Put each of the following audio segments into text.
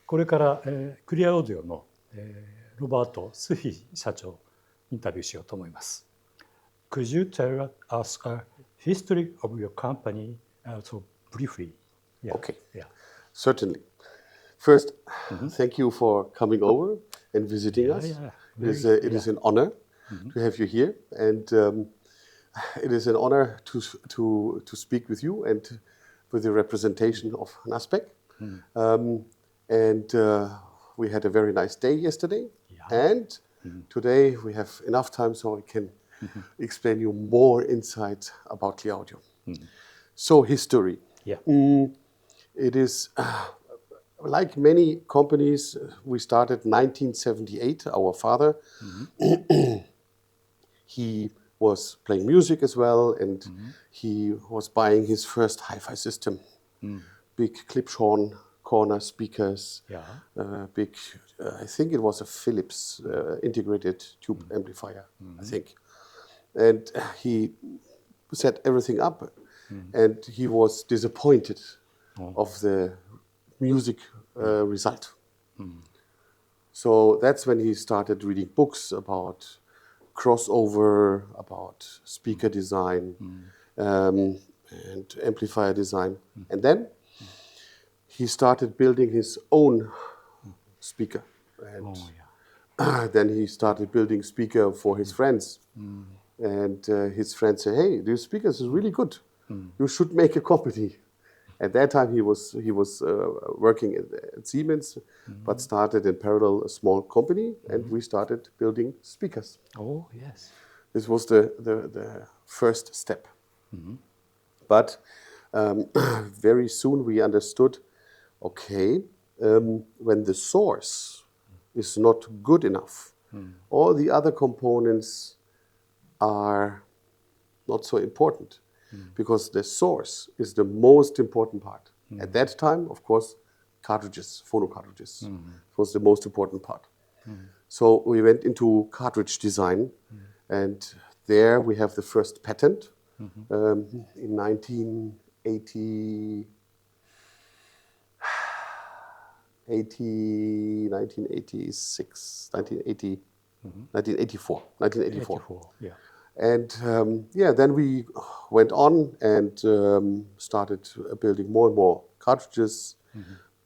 これから、クリアオーディオの、ロバート・スヒ社長インタビューしようと思います。Could you tell us a history of your company, so briefly? Yeah. Okay. Yeah. Certainly. First, thank you for coming over and visiting us. Yeah. It is an honor to have you here, and it is an honor to speak with you and with the representation of Naspec. And we had a very nice day yesterday, and today we have enough time so I can explain you more insights about clearaudio. So history. Yeah. It is like many companies. We started 1978. Our father, he was playing music as well, and he was buying his first hi-fi system, big Clipshorn corner speakers, big. I think it was a Philips integrated tube amplifier. I think, and he set everything up, and he was disappointed of the music result. So that's when he started reading books about crossover, about speaker design, and amplifier design. And then he started building his own speaker. And then he started building speaker for his friends. And his friends say, hey, this speaker is really good. You should make a company. At that time, he was working at Siemens, but started in parallel a small company, and we started building speakers. Oh, yes. This was the first step. But very soon we understood, okay, when the source is not good enough, all the other components are not so important. Because the source is the most important part. At that time, of course, cartridges, phono cartridges, was the most important part. So we went into cartridge design, and there we have the first patent in 1980, 1986, 1984. 1984, yeah. And then we went on and started building more and more cartridges,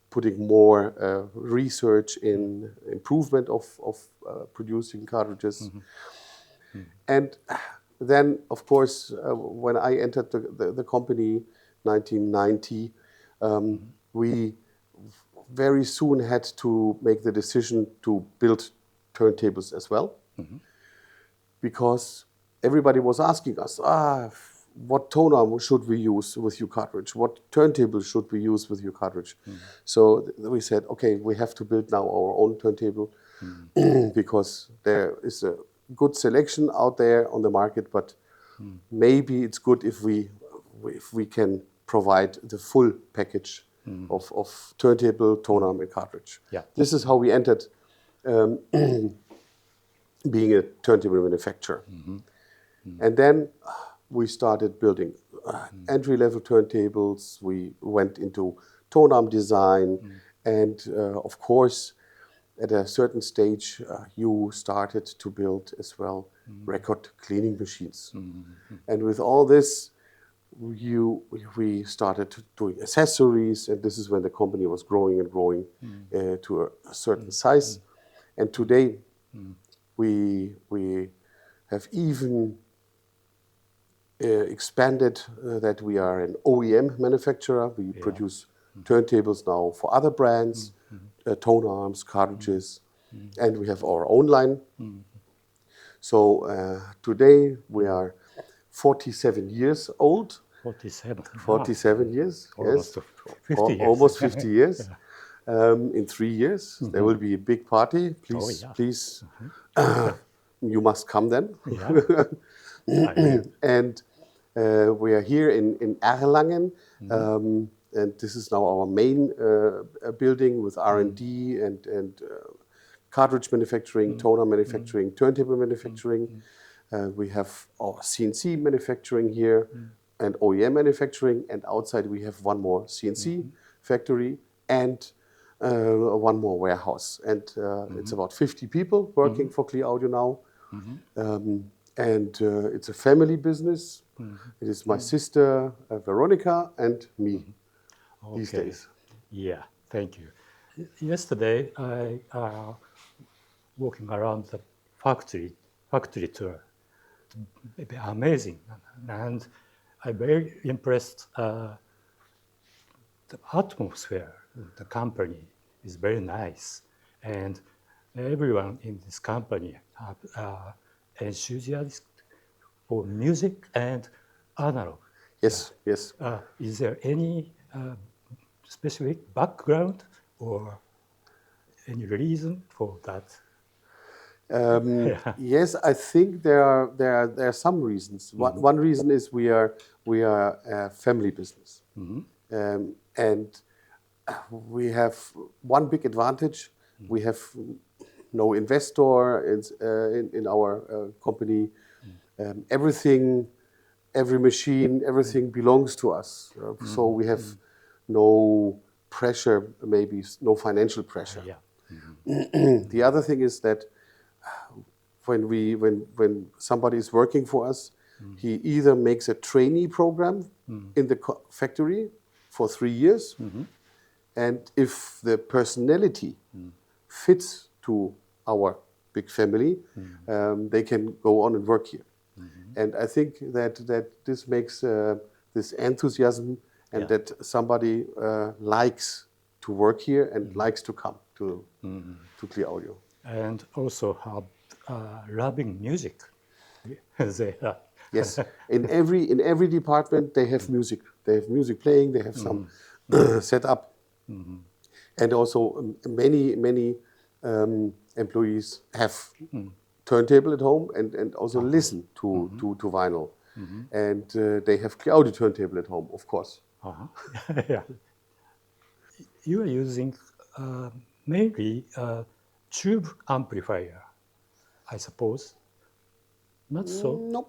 putting more research in improvement of producing cartridges. And then, of course, when I entered the company, 1990, we very soon had to make the decision to build turntables as well, because everybody was asking us, what tone arm should we use with your cartridge? What turntable should we use with your cartridge? So we said, okay, we have to build now our own turntable because there is a good selection out there on the market, but maybe it's good if we can provide the full package of turntable, tone arm, and cartridge. Yeah. This is how we entered being a turntable manufacturer. And then we started building entry-level turntables. We went into tone arm design. And of course, at a certain stage, you started to build as well record cleaning machines. And with all this, we started doing accessories. And this is when the company was growing and growing to a certain size. And today, we have even expanded that we are an OEM manufacturer. We produce turntables now for other brands, tone arms, cartridges, and we have our own line. So today we are 47 years old. 47 years, almost yes. 50 years. Almost 50 years. In 3 years, there will be a big party. Please, please, you must come then. And we are here in Erlangen, and this is now our main building with R&D and cartridge manufacturing, toner manufacturing, turntable manufacturing. We have our CNC manufacturing here and OEM manufacturing, and outside we have one more CNC factory and one more warehouse. And it's about 50 people working for Clear Audio now. And it's a family business. It is my sister, Veronica, and me these days. Yeah, thank you. Yesterday, I walking around the factory tour. Amazing, and I'm very impressed. The atmosphere, the company is very nice, and everyone in this company have enthusiastic for music and analog. Yes, yes. Is there any specific background or any reason for that? Yes, I think there are some reasons. One reason is we are a family business, and we have one big advantage. We have no investor in our company. Everything, every machine, everything belongs to us. So we have no pressure, maybe no financial pressure. The other thing is that when somebody is working for us, he either makes a trainee program in the factory for 3 years, and if the personality fits to our big family, they can go on and work here. And I think that this makes this enthusiasm and that somebody likes to work here and likes to come to Clear Audio. And also have loving music. They are. Yes, in every department they have music. They have music playing. They have some set up, and also many employees have turntable at home and also listen to vinyl, and they have Clear Audio turntable at home, of course. Yeah. You are using mainly tube amplifier, I suppose. Not so. No.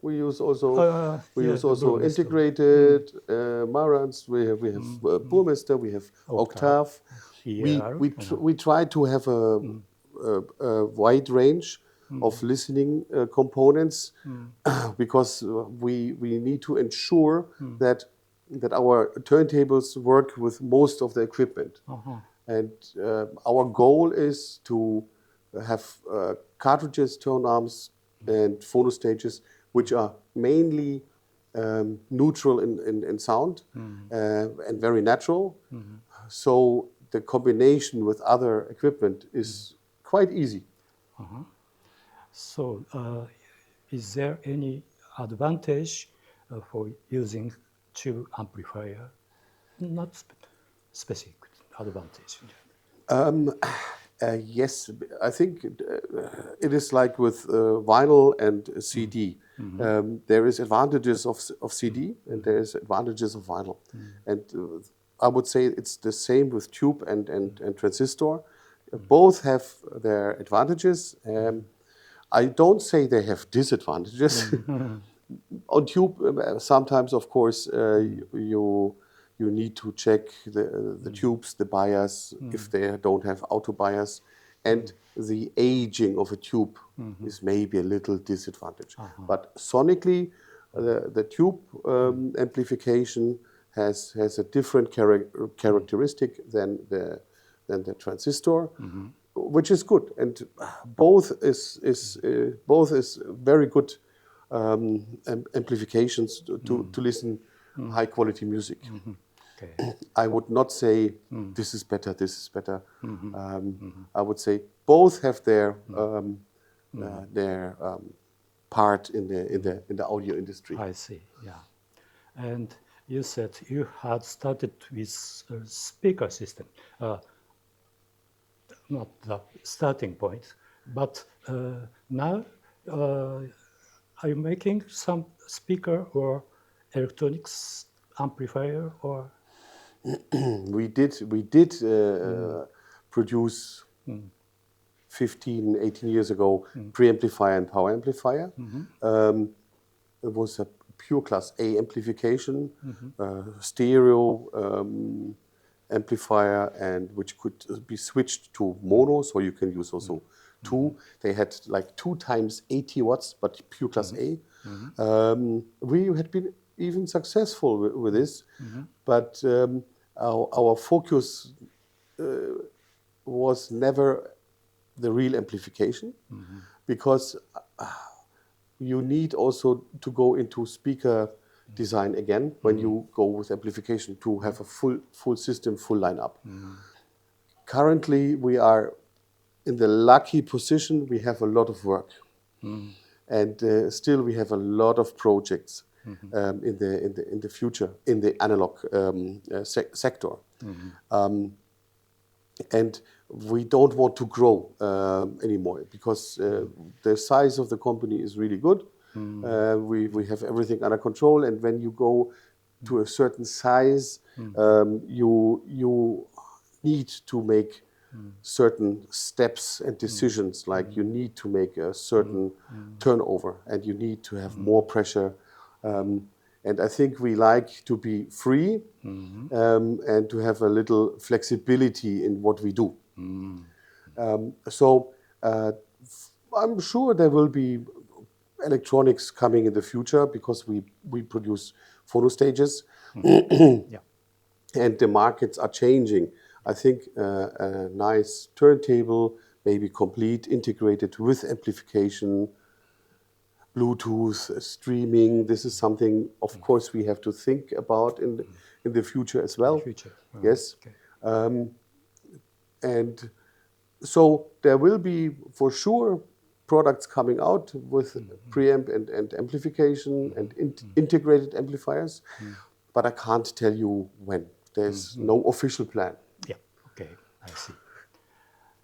We use also integrated Marantz. We have Burmester. We have Octave. We try to have a wide range of listening components because we need to ensure that our turntables work with most of the equipment. And our goal is to have cartridges, tone arms, and phono stages, which are mainly neutral in sound and very natural. So the combination with other equipment is quite easy. So is there any advantage for using tube amplifier? Not specific advantage. Yes, I think it is like with vinyl and CD. There is advantages of CD and there is advantages of vinyl. And I would say it's the same with tube and transistor. Both have their advantages. I don't say they have disadvantages. On tube, sometimes, of course, you need to check the tubes, the bias, if they don't have auto bias. And the aging of a tube is maybe a little disadvantage. But sonically, the tube amplification has a different characteristic than the transistor, which is good. And both is very good amplifications to listen high quality music. I would not say this is better, this is better. I would say both have their part in the audio industry. I see. Yeah, and you said you had started with a speaker system, not the starting point, but now are you making some speaker or electronics amplifier or? We did produce 15, 18 years ago preamplifier and power amplifier. It was a pure class A amplification, stereo, amplifier, and which could be switched to mono, so you can use also two. They had like 2 times 80 watts, but pure class A. We had been even successful with this, but our focus was never the real amplification, because you need also to go into speaker design again when you go with amplification to have a full system, full lineup. Currently, we are in the lucky position. We have a lot of work, and still we have a lot of projects in the future in the analog sector, and we don't want to grow anymore, because the size of the company is really good. We have everything under control, and when you go to a certain size, you need to make certain steps and decisions, like you need to make a certain turnover, and you need to have more pressure. And I think we like to be free and to have a little flexibility in what we do. So I'm sure there will be electronics coming in the future, because we produce phono stages, and the markets are changing. I think a nice turntable, maybe complete, integrated with amplification, Bluetooth, streaming. This is something, of course, we have to think about in the future as well. Yes. Okay. And so there will be, for sure, products coming out with preamp and amplification and integrated amplifiers, but I can't tell you when. There's no official plan. Yeah, okay, I see.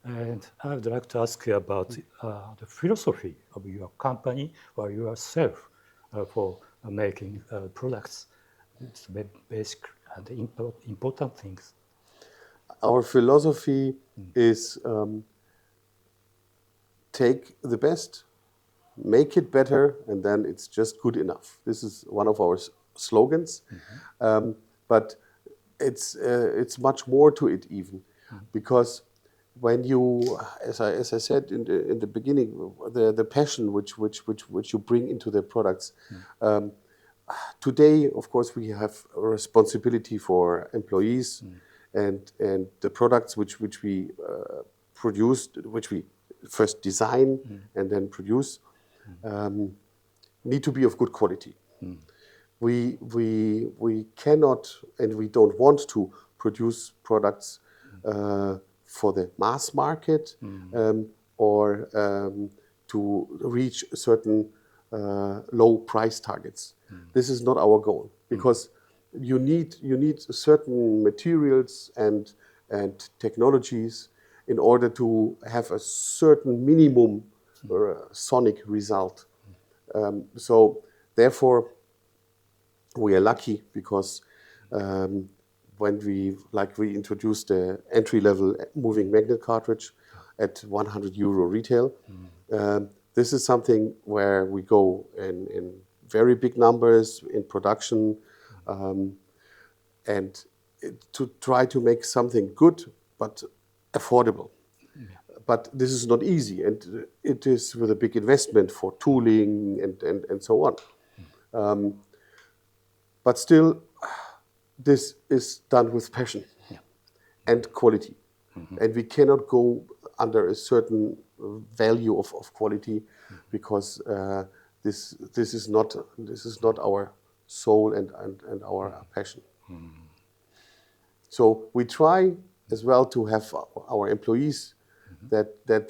And I would like to ask you about the philosophy of your company or yourself for making products. It's the basic and important things. Our philosophy is take the best, make it better, and then it's just good enough. This is one of our slogans, but it's much more to it even, because when you, as I said in the beginning, the passion which you bring into the products. Today, of course, we have a responsibility for employees, and the products which we produce, which we first design and then produce, need to be of good quality. We cannot, and we don't want to produce products for the mass market or to reach certain low price targets. This is not our goal, because you need certain materials and technologies in order to have a certain minimum sonic result. So therefore, we are lucky, because when we introduced the entry-level moving magnet cartridge at €100 retail, this is something where we go in very big numbers in production, and to try to make something good but affordable. But this is not easy, and it is with a big investment for tooling and so on. But still, this is done with passion and quality, and we cannot go under a certain value of quality, because this is not our soul and our passion. So we try as well to have our employees that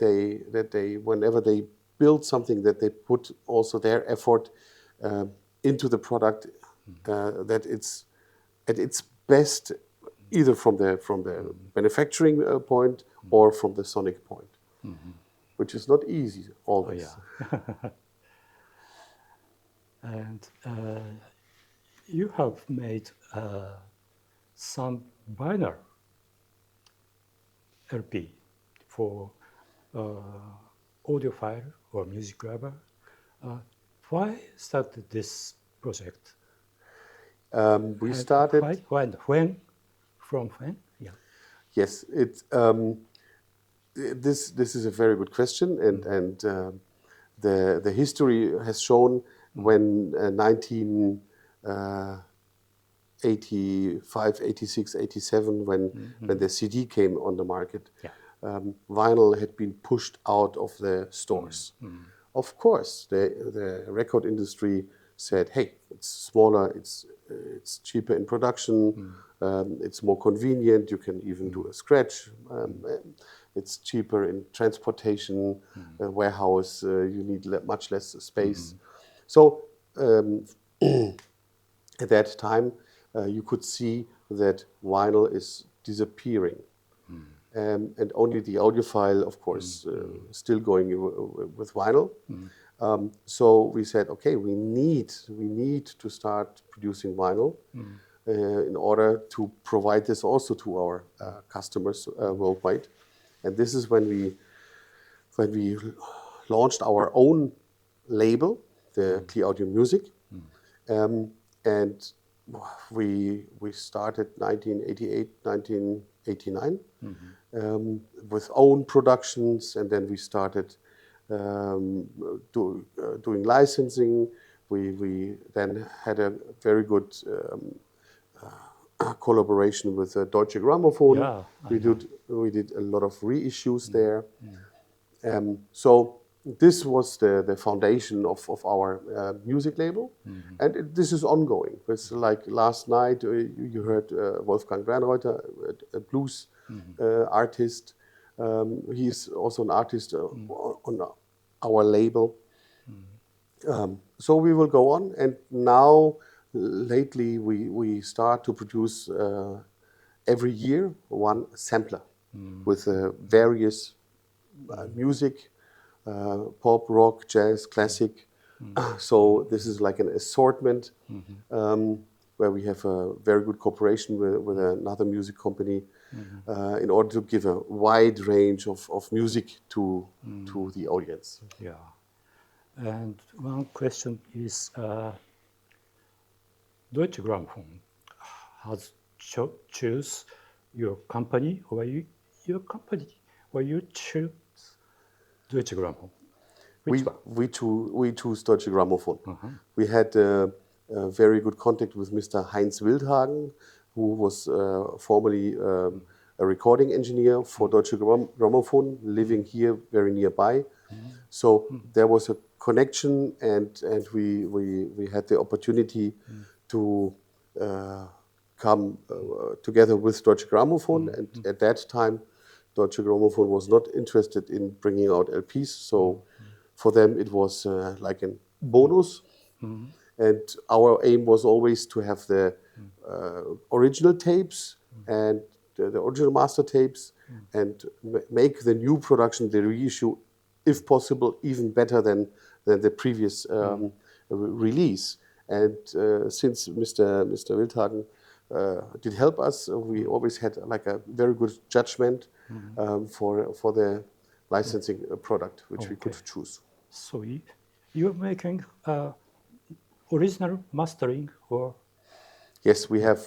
they whenever they build something, that they put also their effort into the product, that it's at its best, either from the manufacturing point or from the sonic point, which is not easy always. Oh, yeah. And you have made some vinyl LP for audiophile or music lover. Why started this project? We started. When? From when? Yeah. Yes, this is a very good question, and the history has shown when 1985, 86, 87, when the CD came on the market, vinyl had been pushed out of the stores. Of course, the record industry said, "Hey, it's smaller, it's cheaper in production, it's more convenient. You can even do a scratch. It's cheaper in transportation, warehouse. You need much less space." So at that time, you could see that vinyl is disappearing. And only the audiophile, of course, still going with vinyl. So we said, okay, we need to start producing vinyl in order to provide this also to our customers worldwide. And this is when we launched our own label, the Clear Audio Music, and we started 1988, 1989 with own productions, and then we started doing licensing. We then had a very good collaboration with Deutsche Grammophon. Yeah, we did a lot of reissues there. So this was the foundation of our music label, and this is ongoing. It's like last night you heard Wolfgang Bernreuther, a blues artist. He's also an artist on our label. So we will go on, and now lately we start to produce every year one sampler with various music, pop, rock, jazz, classic. So this is like an assortment where we have a very good cooperation with another music company in order to give a wide range of music to the audience. Yeah. And one question is, Deutsche Grammophon has choose your company, or your company, or you choose Deutsche Grammophon? Which one? We choose Deutsche Grammophon. We had a very good contact with Mr. Heinz Wildhagen, who was formerly a recording engineer for Deutsche Grammophon, living here very nearby. So there was a connection, and we had the opportunity to come together with Deutsche Grammophon. And at that time, Deutsche Grammophon was not interested in bringing out LPs. So for them, it was like a bonus. And our aim was always to have the original tapes and the original master tapes, and make the new production, the reissue, if possible, even better than the previous release. And since Mr. Wildhagen did help us, we always had like a very good judgment for the licensing product which we could choose. So you're making original mastering, or? Yes, we have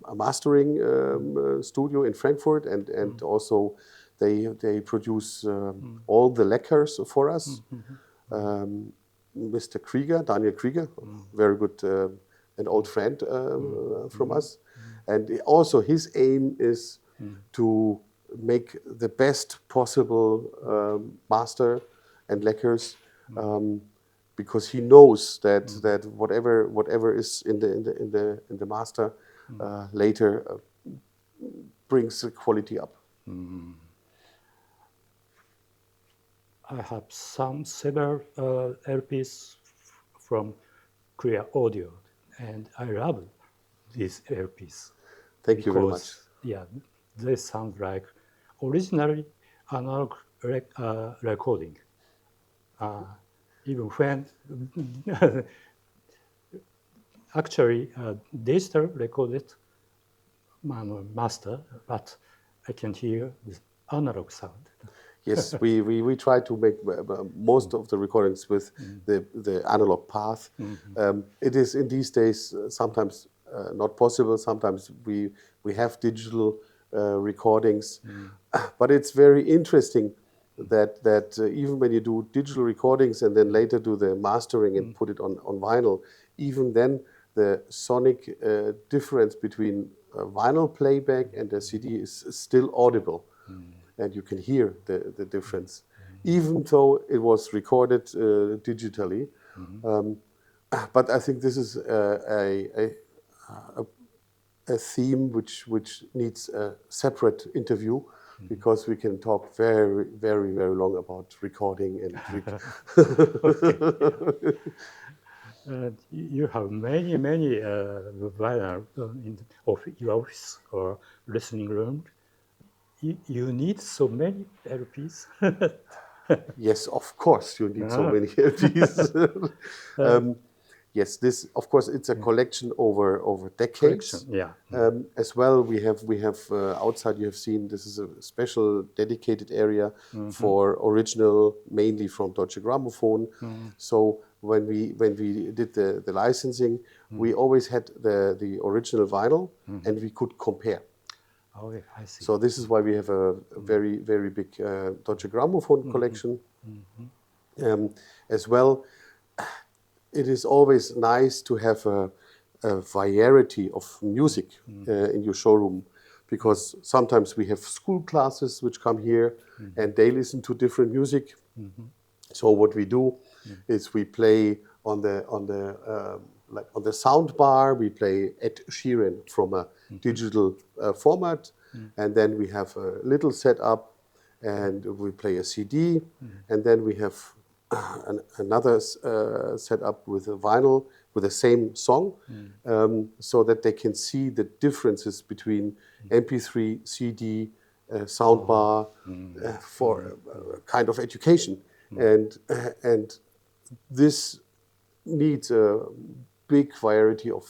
a mastering studio in Frankfurt, and also they produce all the lacquers for us. Mr. Krieger, Daniel Krieger, very good, an old friend from us, and also his aim is to make the best possible master and lacquers, because he knows that whatever is in the master later brings the quality up. I have several LPs from Clear Audio, and I love these LPs. Thank you very much. Yeah, they sound like originally analog recording. Even when actually digital recorded master, but I can hear the analog sound. Yes, we try to make most of the recordings with the analog path. It is in these days sometimes not possible. Sometimes we have digital recordings, but it's very interesting that even when you do digital recordings and then later do the mastering and put it on vinyl, even then the sonic difference between vinyl playback and the CD is still audible, and you can hear the difference, even though it was recorded digitally. But I think this is a theme which needs a separate interview, because we can talk very, very, very long about recording and. You have many vinyl in your office or listening room. You need so many LPs. Yes, of course, you need so many LPs. Yes, this, of course, it's a collection over decades. As well, we have outside. You have seen this is a special dedicated area for original, mainly from Deutsche Grammophon. So when we did the licensing, we always had the original vinyl, and we could compare. Oh, yeah, I see. So this is why we have a very, very big Deutsche Grammophon collection. As well, it is always nice to have a variety of music in your showroom, because sometimes we have school classes which come here and they listen to different music. So what we do is we play on the sound bar, we play Ed Sheeran from a digital format, and then we have a little setup, and we play a CD, and then we have another setup with a vinyl with the same song, so that they can see the differences between MP3, CD, soundbar, for kind of education, and this needs a big variety of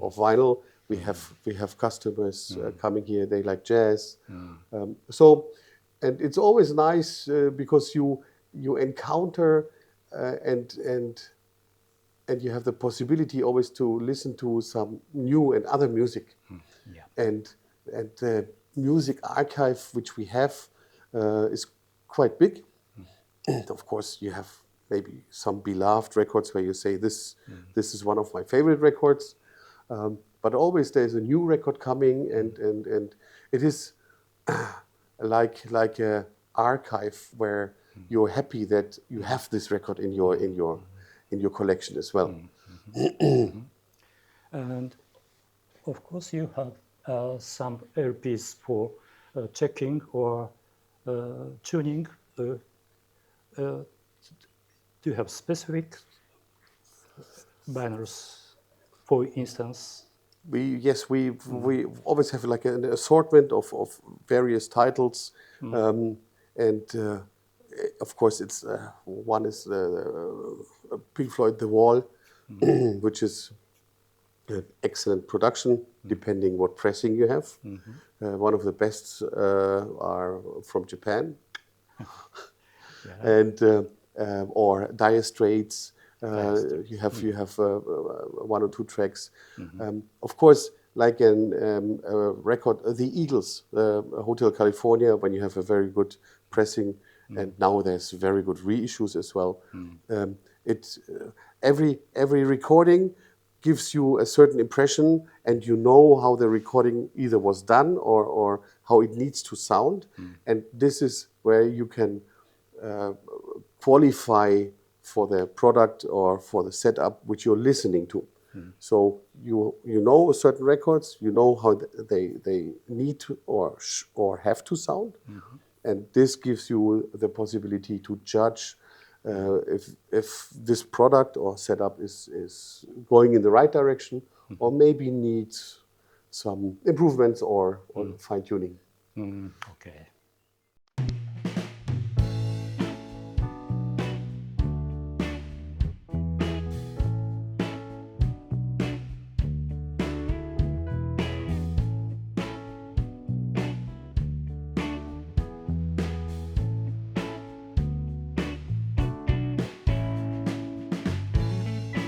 vinyl. We have customers coming here. They like jazz, and it's always nice because you encounter and you have the possibility always to listen to some new and other music, and the music archive which we have is quite big. And of course, you have maybe some beloved records where you say this is one of my favorite records, but always there's a new record coming, and it is like a archive where you're happy that you have this record in your collection as well. And of course, you have some LPs for checking or tuning. Do you have specific vinyls, for instance? We always have like an assortment of various titles, and of course it's one is Pink Floyd The Wall, which is an excellent production depending what pressing you have. One of the best are from Japan. And or Dire Straits, you have one or two tracks. Of course, like a record, The Eagles, Hotel California, when you have a very good pressing, and now there's very good reissues as well. Every recording gives you a certain impression, and you know how the recording either was done or how it needs to sound, and this is where you can qualify for the product or for the setup which you're listening to. So you know certain records, you know how they need to or have to sound, and this gives you the possibility to judge if this product or setup is going in the right direction, or maybe needs some improvements or fine tuning. Okay.